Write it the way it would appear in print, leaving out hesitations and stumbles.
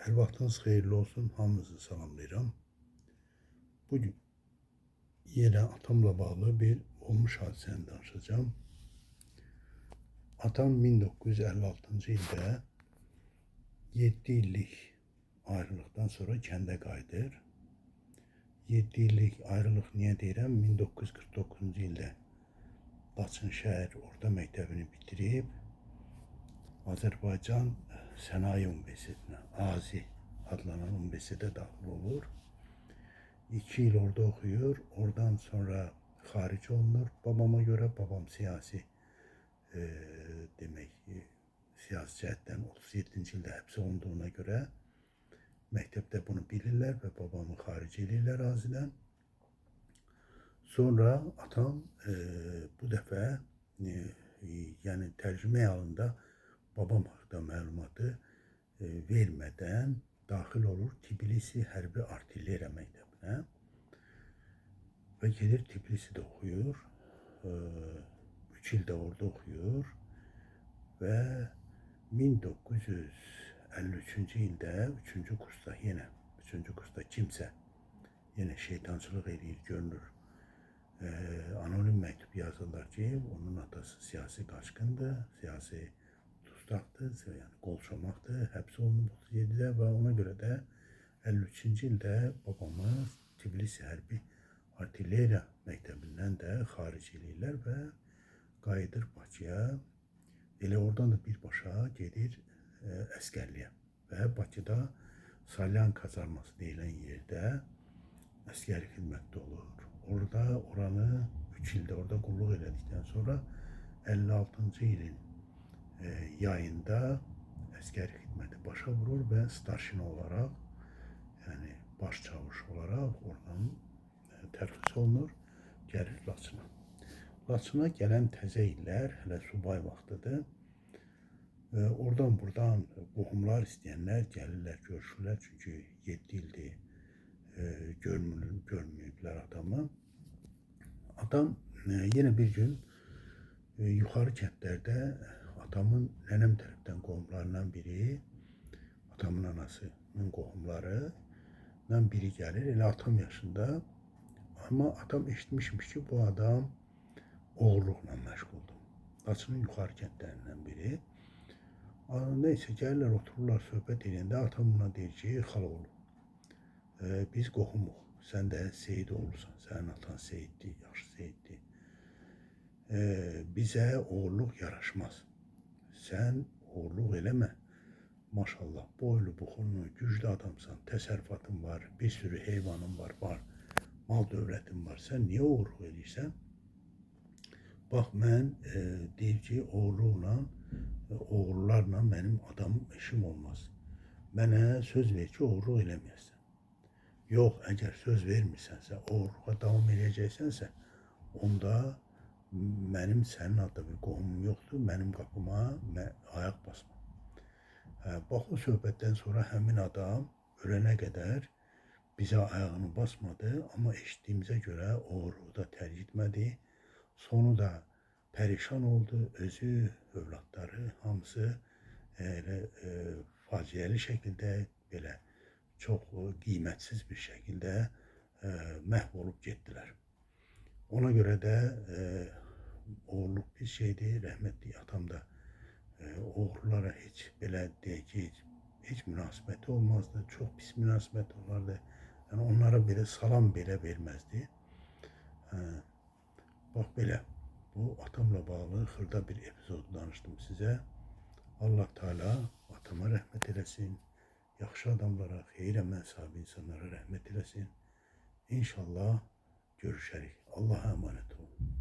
Hər vaxtınız xeyirli olsun. Hamınızı salamlayıram. Bugün yenə atamla bağlı bir olmuş hadisəni danışacağım. Atam 1956-cı ildə 7 illik ayrılıqdan sonra kəndə qayıdır. 7 illik ayrılıq niyə deyirəm? 1949-cu ildə Laçın şəhər orta məktəbini bitirib Azərbaycan Sənaye Universitetinə, AZI adlanan universitetə daxil olur. 2 yıl orada okuyur. Oradan sonra xaric olunur. Babama göre babam siyasi demek siyasi cəhətdən 37-ci ildə həbs olunduğuna göre məktəbdə bunu bilirlər və babamı xaric edirlər AZI-dən. Sonra atam bu dəfə yəni tərcümə halında babam haqqında məlumatı vermədən daxil olur Tbilisi Hərbi Artilleriya Məktəbinə və gelir Tbilisi'də oxuyur. 3 ildə orada oxuyur və 1953-cü ildə 3-cü kursda yenə 3-cü kursda kimsə yenə şeytançılıq edir, görünür. Anonim məktub yazırlar ki, onun atası siyasi qaçqındır, siyasi tustaqdır, yəni qolçomaqdır, həbs olunub 37-də və ona görə də 53-cü ildə babamız Tbilisi Hərbi Artilleriya Məktəbindən də xaric edirlər və qayıdır Bakıya. Elə oradan da birbaşa gedir əskərliyə və Bakıda Salyan kazarması deyilən yerdə əskəri xidmətdə olur. Orada oranı 3 ildə orada qulluq elədikdən sonra 56-cı ilin yayında əskəri xidməti başa vurur və starşina olaraq, yəni baş çavuş olaraq oradan tərxis olunur, gəlir Laçına. Laçına gələn təzə illər, hələ subay vaxtıdır. Oradan buradan qohumlar istəyənlər gəlirlər, görüşürlər. Çünki 7 ildir görməyiblər adamı. Adam yenə bir gün yuxarı kəndlərdə atamın nənəm tərəfdən qohumlarından biri, atamın anasının qohumlarından biri gəlir. Elə atam yaşında. Ama atam eşitmişmiş ki, bu adam oğurluqla məşğuldur. Laçının yuxarı kəndlərindən biri. Neyse gəlirlər, otururlar, söhbət edəndə atam buna deyir ki, xalaoğlu, biz qohumuq, sən də Seyid oğlusan, sənin atan Seyiddir, yaxşı Seyiddir. Bizə oğurluq yaraşmaz. Sən oğurluq eləmə. Maşallah, boylu, buxunlu, güclü adamsan, təsərrüfatın var, bir sürü heyvanın var, mal dövlətin var. Sən niyə oğurluq edirsən? Bax, mən deyir ki, oğurlarla mənim adamım işim olmaz. Mənə söz ver ki, oğurluq eləməyəsən. Yox, əgər söz vermirsənsə, oğurluğa davam edəcəksənsə, onda mənim sənin adda bir qohumum yoxdur, mənim qapıma ayaq basma. Bax, o söhbətdən sonra həmin adam ölənə qədər bizə ayağını basmadı, amma eşitdiyimizə görə oğurluğu da tərk etmədi. Sonu da pərişan oldu, özü, övladları, hamısı faciəli şəkildə, belə çox qiymətsiz bir şəkildə məhv olub getdilər. Ona görə də oğurluq bir şeydir, rəhmətli atam da oğurlara heç belə deyək ki, heç münasibəti olmazdı, çox pis münasibət olardı. Yəni onlara belə salam belə verməzdi. Bax belə, bu atamla bağlı xırda bir epizodu danışdım sizə. Allah Teala atama rəhmət eləsin, yaxşı adamlara, xeyir əməl sahibi insanlara rəhmət eləsin. İnşallah görüşərik. Allah'a emanet olun.